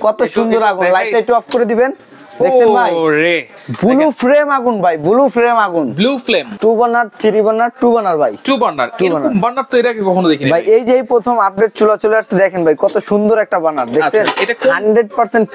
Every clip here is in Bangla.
কত সুন্দর আগুন, লাইটটা একটু অফ করে দিবেন। দেখছেন ভাই ব্লু ফ্রেম আগুন ভাই, ব্লু ফ্রেম আগুন, blue flame 2 burner 3 burner 2 burner ভাই, 2 বার্নার। এরকম বার্নার তো এর আগে কখনো দেখিনি ভাই। এই যে প্রথম আপডেট চুলা চলে আসছে, দেখেন ভাই কত সুন্দর একটা বার্নার। দেখছেন এটা 100%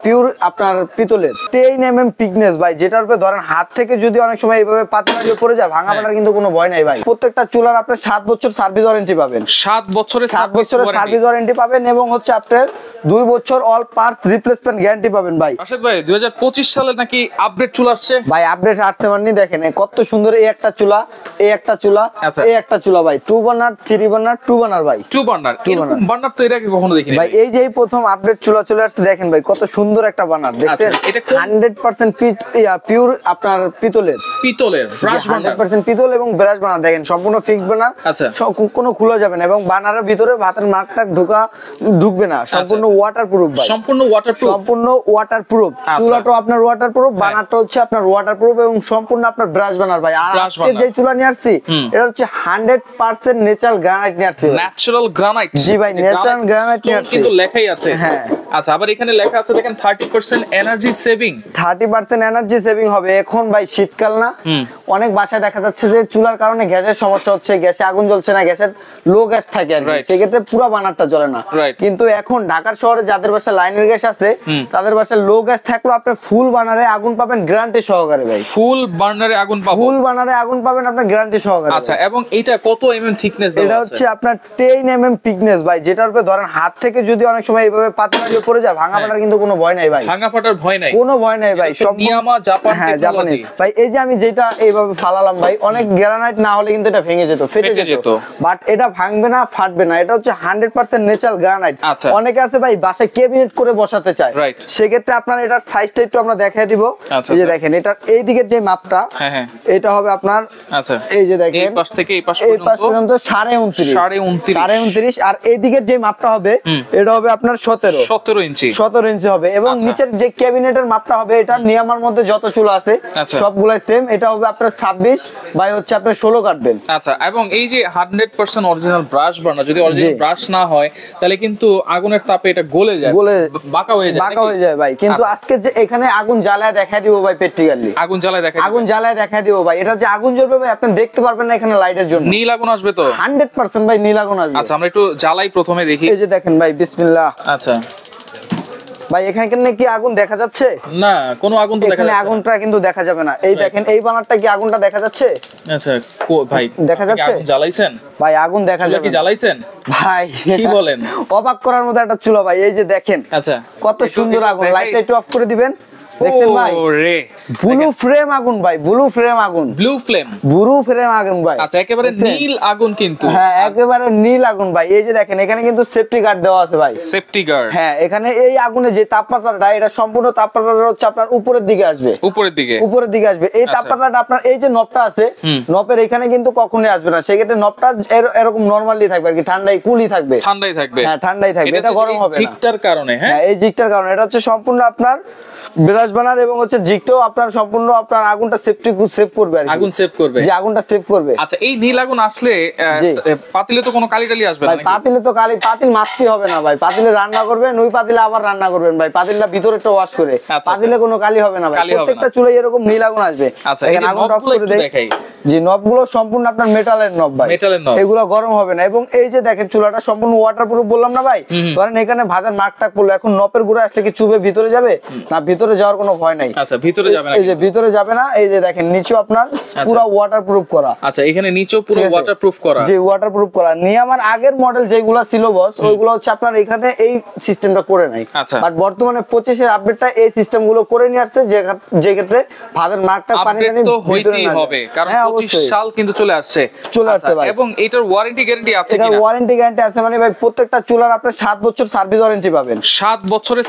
পিওর আপনার পিতলের 10 mm থিকনেস ভাই, যেটার উপরে ধরেন হাত থেকে যদি অনেক সময় এইভাবে পাতলা দিয়ে পড়ে যায়, ভাঙা ভাঙার কিন্তু কোনো ভয় নাই ভাই। প্রত্যেকটা চুলার আপনি 7 বছর সার্ভিস ওয়ারেন্টি পাবেন, 7 বছরের সার্ভিস ওয়ারেন্টি পাবেন, এবং হচ্ছে আপনার 2 বছর অল পার্টস রিপ্লেসমেন্ট গ্যারান্টি পাবেন ভাই। রাশেদ ভাই 2025 সালে নাকি আপডেট চলে আসছে ভাই, আপডেট আসছে মানে দেখেন কত সুন্দর এই একটা চুলা, এই একটা চুলা, এই একটা চুলা ভাই, 2 বার্নার 3 বার্নার 2 বার্নার ভাই, 2 বার্নার। এরকম বার্নার তো এর আগে কখনো দেখিনি ভাই। এই যে প্রথম আপডেট চুলা চলে আসছে, দেখেন ভাই কত সুন্দর একটা বার্নার। দেখছেন এটা 100% পিওর আপনার পিতলের ব্রাশ বার্নার, 100% পিতল এবং ব্রাশ বার্নার। দেখেন সম্পূর্ণ ফিক্সড বার্নার, কোনো খোলা যাবে না, এবং বার্নারের ভিতরে ভাতের মার্কটা ঢুকবে না, সম্পূর্ণ ওয়াটারপ্রুফ ভাই, সম্পূর্ণ ওয়াটারপ্রুফ। চুলাটাও আপনার ওয়াটারপ্রুফ, বার্নারটা হচ্ছে আপনার ওয়াটারপ্রুফ, এবং সম্পূর্ণ আপনার ব্রাশ বার্নার ভাই। আর আজকে যে চুলা নিয়ে আসছি এটা হচ্ছে 100% ন্যাচারাল গ্রানাইট নিয়ে আসছি, ন্যাচারাল গ্রানাইট। জি ভাই, ন্যাচারাল গ্রানাইট নিয়ে আসছি, কিন্তু লেখাই আছে। হ্যাঁ আচ্ছা, আবার এখানে লেখা আছে দেখেন 30% এনার্জি সেভিং, 30% এনার্জি সেভিং হবে। এখন ভাই শীতকাল না, অনেক বাসায় দেখা যাচ্ছে যে চুলার কারণে গ্যাসের সমস্যা হচ্ছে, গ্যাসে আগুন জ্বলছে না, গ্যাসের লো গ্যাস থাকে আর কি, সেক্ষেত্রে পুরো বার্নারটা জ্বলে না। কিন্তু এখন ঢাকার শহরে যাদের বাসায় লাইনের গ্যাস আছে, তাদের বাসায় লো গ্যাস থাকলেও আপনি ফুল বার্নারে আগুন পাবেন গ্যারান্টি সহকারে ভাই, ফুল বার্নারে আগুন পাবেন আপনি গ্যারান্টি সহকারে। আচ্ছা, এবং এটা কত এমএম থিকনেস দেওয়া আছে? এটা হচ্ছে আপনার 10 mm থিকনেস ভাই, যেটার উপরে ধরেন হাত থেকে যদি অনেক সময় এইভাবে পাতলা দিয়ে পড়ে যায়, ভাঙা ফাটার কিন্তু কোনো ভয় নাই ভাই, ভাঙা ফাটার ভয় নাই, কোনো ভয় নাই ভাই। সব নিয়ামা জাপান টেকনোলজি ভাই। এই যে আমি যেটা এইভাবে ফালালাম ভাই, অনেক গ্রানাইট না হলে কিন্তু এটা ভেঙে যেত, ফেটে যেত, বাট এটা ভাঙবে না, ফাটবে না। এটা হচ্ছে 100% ন্যাচারাল গ্রানাইট। অনেকে আছে ভাই বাসায় ক্যাবিনেট করে বসাতে চায়, সেক্ষেত্রে আপনার এটার সাইজটা একটু আমরা দেখাই দিব। এই যে দেখেন এটার এই দিকের যে মাপটা, এটা হবে আপনার, আচ্ছা এই যে দেখেন এই পাশ থেকে এই পাশ পর্যন্ত 29.5, আর এই দিকের যে মাপটা হবে এটা হবে আপনার 17 ইঞ্চি হবে, এবং নিচের যে ক্যাবিনেটের মাপটা হবে, এটা নিয়মের মধ্যে যত চুলা আছে সবগুলাই সেম, এটা হবে আপনার 26 বাই হচ্ছে আপনার 16 কাটবেন। আচ্ছা, এবং এই যে 100% অরিজিনাল ব্রাশ বার্নার, যদি অরিজিনাল ব্রাশ না হয় তাহলে কিন্তু আগুনের তাপে এটা গলে যায়, বাঁকা হয়ে যায় ভাই। কিন্তু আজকে যে এখানে আগুন জ্বালায় দেখাই দিব ভাই, প্র্যাকটিক্যালি আগুন জ্বালায় দেখাই দিব ভাই। এটা যে আগুন জ্বলবে ভাই আপনি দেখতে পারবেন না, এখানে লাইটের জন্য নীল আগুন আসবে তো 100% ভাই, নীল আগুন আসবে। আচ্ছা, আমরা একটু জ্বালাই প্রথমে দেখি। এই যে দেখেন ভাই, বিসমিল্লাহ। আচ্ছা ভাই, এখানে কি আগুন দেখা যাচ্ছে? না, কোনো আগুন তো দেখা যাচ্ছে না, এখানে আগুনটা কিন্তু দেখা যাবে না। এই দেখেন এই বানারটা কি আগুনটা দেখা যাচ্ছে? আচ্ছা ভাই, দেখা যাচ্ছে? আগুন জ্বালাইছেন ভাই, আগুন দেখা যাবে, কি জ্বালাইছেন ভাই? কি বলেন, অবাক করার মতো একটা চুলা ভাই। এই যে দেখেন আচ্ছা কত সুন্দর আগুন, লাইটটা একটু অফ করে দিবেন। দেখছেন ভাই ব্লু ফ্রেম আগুন ভাই, ব্লু ফ্রেম আগুন ভাই। আচ্ছা, একেবারে নীল আগুন, কিন্তু হ্যাঁ একেবারে নীল আগুন ভাই। এই যে দেখেন এখানে কিন্তু সেফটি গার্ড দেওয়া আছে ভাই, সেফটি গার্ড। হ্যাঁ, এখানে এই আগুনে যে তাপমাত্রাটা, এটা সম্পূর্ণ তাপমাত্রাটা হচ্ছে আপনার উপরের দিকে আসবে, এই তাপমাত্রাটা আপনার এই যে নবটা আছে, নবের এখানে কিন্তু কখনোই আসবে না, সেক্ষেত্রে নবটা এরকম নরমালি থাকবে আর কি, কুলই থাকবে, হ্যাঁ ঠান্ডাই থাকবে, এটা গরম হবে না, জিগটার কারণে। হ্যাঁ, এই জিগটার কারণে। এটা হচ্ছে সম্পূর্ণ আপনার ব্রাশ বার্নার, এবং হচ্ছে জিগটাও আপনার সম্পূর্ণ আপনার আগুনটা সেভ করবে আর কি, আগুনটা সেভ করবে। আচ্ছা, এই নীল আগুন আসলে পাতিলে তো কোনো কালি টালি আসবে না? পাতিলে তো পাতিল মাছতে হবে না ভাই, পাতিলে রান্না করবেন, ওই পাতিলে আবার রান্না করবেন ভাই, পাতিলটা ভিতরেটা ওয়াশ করে, পাতিলে কোনো কালি হবে না ভাই, প্রত্যেকটা চুলায় এরকম নীল আগুন আসবে। এখানে আগুনটা অফ করে দেখাই, যে নবগুলো সম্পূর্ণ আপনার মেটালের নব ভাই, এগুলো গরম হবে না। এবং এই যে দেখেন চুলাটা সম্পূর্ণ ওয়াটারপ্রুফ বললাম না ভাই, ধরেন এখানে ভাতের মাঠটা করলো, এখন নপের গুঁড়া আসলে কি চুবে ভিতরে যাবে না? ভিতরে যাওয়ার কোনো ভয় নাই। আচ্ছা, ভিতরে যাবে না, এই যে ভিতরে যাবে না। এই যে দেখেন নিচেও আপনার পুরো ওয়াটারপ্রুফ করা। আচ্ছা, এখানে নিচেও পুরো ওয়াটারপ্রুফ করা, যে ওয়াটারপ্রুফ করা। নিয়ে আমার আগের মডেল যেগুলো ছিল বস, ওইগুলো হচ্ছে আপনার এখানে এই সিস্টেমটা করে নাই, বাট বর্তমানে 25 এর আপডেটটা এই সিস্টেম গুলো করে নিয়ে আসছে, যে ক্ষেত্রে ভাতের মাঠটা পানি হইতেই হবে, কারণ 25 সাল কিন্তু চলে আসছে ভাই। এবং এটার ওয়ারেন্টি গ্যারান্টি আছে কিনা? এটার ওয়ারেন্টি গ্যারান্টি আছে মানে ভাই, প্রত্যেকটা চুলার আপনি 7 বছর সার্ভিস ওয়ারেন্টি পাবেন, 7 বছরের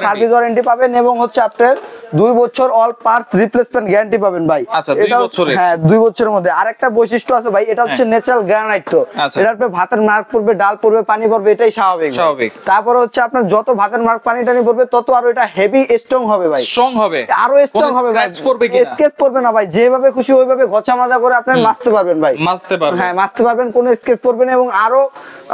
সার্ভিস ওয়ারেন্টি পাবেন, এবং হচ্ছে আপনার 2 বছর অল পার্টস রিপ্লেসমেন্ট গ্যারান্টি পাবেন ভাই। আচ্ছা 2 বছরের। হ্যাঁ 2 বছরের মধ্যে। আরেকটা বৈশিষ্ট্য আছে ভাই, এটা হচ্ছে ন্যাচারাল গ্রানাইট। তো এটার উপরে ভাতের মার্ক পড়বে, ডাল পড়বে, পানি পড়বে, এটাই স্বাভাবিক। তারপর হচ্ছে আপনার যত ভাতের মার্ক পানি টানি পড়বে তত আরো এটা হেভি স্ট্রং হবে ভাই। স্ট্রং হবে, আরো স্ট্রং হবে ভাই। স্কেচ পড়বে না ভাই, যেভাবে খুশি ওইভাবে ঘষা মাজা করে আপনি মাজতে পারবেন ভাই। মাজতে পারবেন, হ্যাঁ মাজতে পারবেন, কোনো স্কেচ পড়বে না এবং আরো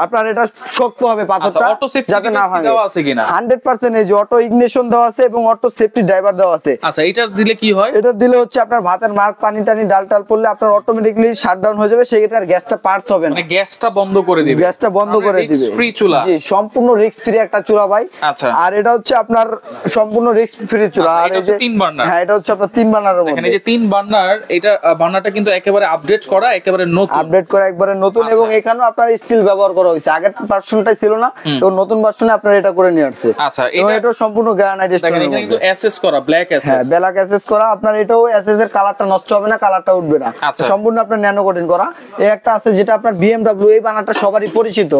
আপনার এটা শক্ত হবে পাথরটা, যাতে না ভাঙে। দেওয়া আছে কিনা 100% এই যে অটো ইগনিশন দেওয়া আছে এবং অটো সেফটি ড্রাইভার দেওয়া আছে। আচ্ছা এটা দিলে কি হয়? এটা দিলে হচ্ছে আপনার ভাতের মার্ক পানি টানি ডাল টাল পড়লে আপনার অটোমেটিক্যালি শাটডাউন হয়ে যাবে, সেক্ষেত্রে আর গ্যাসটা পার্টস হবে না, মানে গ্যাসটা বন্ধ করে দিবে। গ্যাসটা বন্ধ করে দিবে। ফ্রি চুলা, জি সম্পূর্ণ রিস্ক ফ্রি একটা চুলা ভাই। আচ্ছা আর এটা হচ্ছে আপনার সম্পূর্ণ রিস্ক ফ্রি চুলা। আর এই যে 3 বার্নার, হ্যাঁ এটা হচ্ছে আপনার 3 বার্নারের মধ্যে। এখানে যে 3 বার্নার, এটা বার্নারটা কিন্তু একেবারে আপডেট করা, একেবারে নতুন, আপডেট করা একবারে নতুন। এবং এখানেও আপনার স্টিল ব্যবহার করা হয়েছে, আগের ভার্সনটাই ছিল না, তো নতুন ভার্সনে আপনার এটা করে নিয়ে আসছে। আচ্ছা এটা সম্পূর্ণ গ্রানাইট স্টোনের মধ্যে। এখানে কিন্তু এসএস করা, ব্ল্যাক এসএস, হ্যাঁ ব্ল্যাক এসএস করা। আপনার এটাও এসএস এর কালারটা নষ্ট হবে না, কালারটা উঠবে না, সম্পূর্ণ আপনার ন্যানো কোটিং করা। এই একটা আছে যেটা আপনার BMW, এই বানারটা সবারই পরিচিত।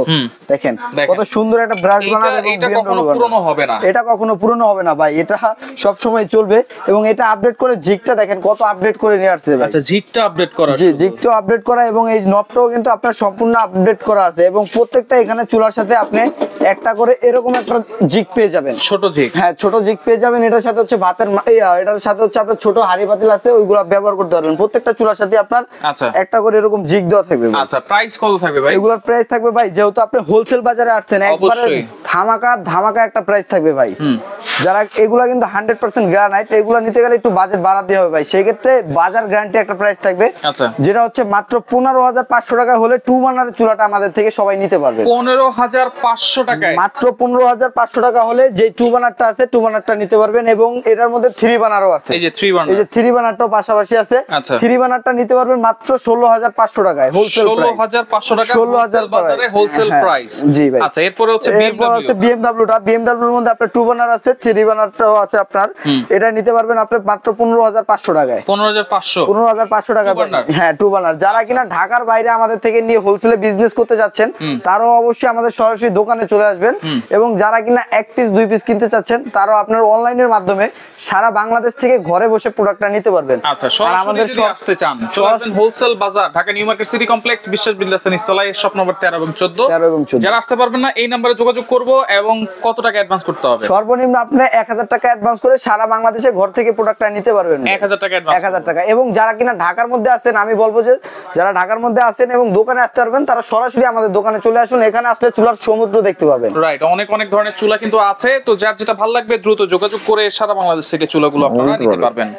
দেখেন কত সুন্দর একটা ব্রাশ বানার, এবং এটা কখনো পুরনো হবে না, এটা কখনো পুরনো হবে না ভাই, এটা সব সময় চলবে। এবং এটা আপডেট করে জিগটা দেখেন কত আপডেট করে নিয়ে আসছে ভাই। আচ্ছা জিগটা আপডেট করা, জি জিগটাও আপডেট করা, এবং এই নবটাও কিন্তু আপনার সম্পূর্ণ আপডেট করা আছে। এবং প্রত্যেকটা এখানে চুলার সাথে আপনি একটা করে এরকম একটা জিগ পেয়ে যাবেন, ছোট জিগ। হ্যাঁ ছোট জিগ পেয়ে যাবেন। এটার সাথে হচ্ছে ভাতের এটার সাথে হচ্ছে আপনার ছোট হাড়ি পাতিল আছে, ওইগুলো ব্যবহার করতে পারবেন। প্রত্যেকটা চুলার সাথে আপনার একটা করে এরকম জিগ দেওয়া থাকবে। আচ্ছা প্রাইস কত থাকবে ভাই? এগুলোর প্রাইস থাকবে ভাই, যেহেতু আপনি হোলসেল বাজারে আসছেন, একবারে ধামাকা একটা প্রাইস থাকবে ভাই। যারা এগুলা কিন্তু 100% গ্রানাইট, এগুলা নিতে গেলে একটু বাজেট বাড়াতে হবে ভাই, সেই ক্ষেত্রে বাজার গ্যারান্টি একটা প্রাইস থাকবে, যেটা হচ্ছে মাত্র 15,500 টাকা হলে 2 বার্নারের চুলাটা আমাদের থেকে সবাই নিতে পারবে। 15,500 টাকায়, মাত্র 15,500 টাকা হলে যে 2 বার্নারটা আছে 2 বার্নারটা নিতে পারবেন। এবং এটার মধ্যে 3 বার্নারও আছে, এই যে 3 বার্নার, এই যে 3 বার্নারটাও পাশাপাশি আছে। 3 বার্নারটা নিতে পারবেন মাত্র 16,500 টাকায় হোলসেল প্রাইস। 16,500 টাকা 16,000 বাজারে হোলসেল প্রাইস। জি ভাই। আচ্ছা এরপরে হচ্ছে BMW-টা, BMW-র মধ্যে আপনার 2 বার্নার আছে, 3 বার্নারটাও আছে আপনার। এটা নিতে পারবেন আপনি মাত্র 15,500 টাকায়। 15,500 টাকা, হ্যাঁ 2 বার্নার। যারা কিনা ঢাকার বাইরে আমাদের থেকে নিয়ে হোলসেলে বিজনেস করতে যাচ্ছেন, তারাও অবশ্যই আমাদের সরাসরি দোকানে চলে আসবেন। এবং যারা কিনা 1 পিস 2 পিস কিনতে চাচ্ছেন, তারাও আপনার অনলাইনের মাধ্যমে সারা বাংলাদেশ থেকে ঘরে বসে প্রোডাক্টটা নিতে পারবেন। আচ্ছা আমাদের যদি আসতে চান, চলে আসবেন হোলসেল বাজার, Dhaka new market city complex, বিশ্বাস বিল্ডার্স নিচতলায়, শপ নম্বর 13 এবং 14। যারা আসতে পারবেন না, এই নম্বরে যোগাযোগ করব। এবং কত টাকা অ্যাডভান্স করতে হবে? সর্বনিম্ন আপনি 1000 টাকা অ্যাডভান্স করে সারা বাংলাদেশে ঘর থেকে প্রোডাক্টটা নিতে পারবেন। 1000 টাকা অ্যাডভান্স, 1000 টাকা। এবং যারা কিনা ঢাকার মধ্যে আছেন, আমি বলবো যে যারা ঢাকার মধ্যে আছেন এবং দোকানে আসতে পারবেন, তারা সরাসরি আমাদের দোকানে চলে আসুন, এখানে আসলে চুলার সমুদ্র দেখতে পাবেন। রাইট, অনেক ধরনের চুলা কিন্তু আছে, তো যার যেটা ভালো লাগবে দ্রুত যোগাযোগ করে সারা বাংলাদেশ থেকে চুলাগুলো আপনারা নিতে পারবেন।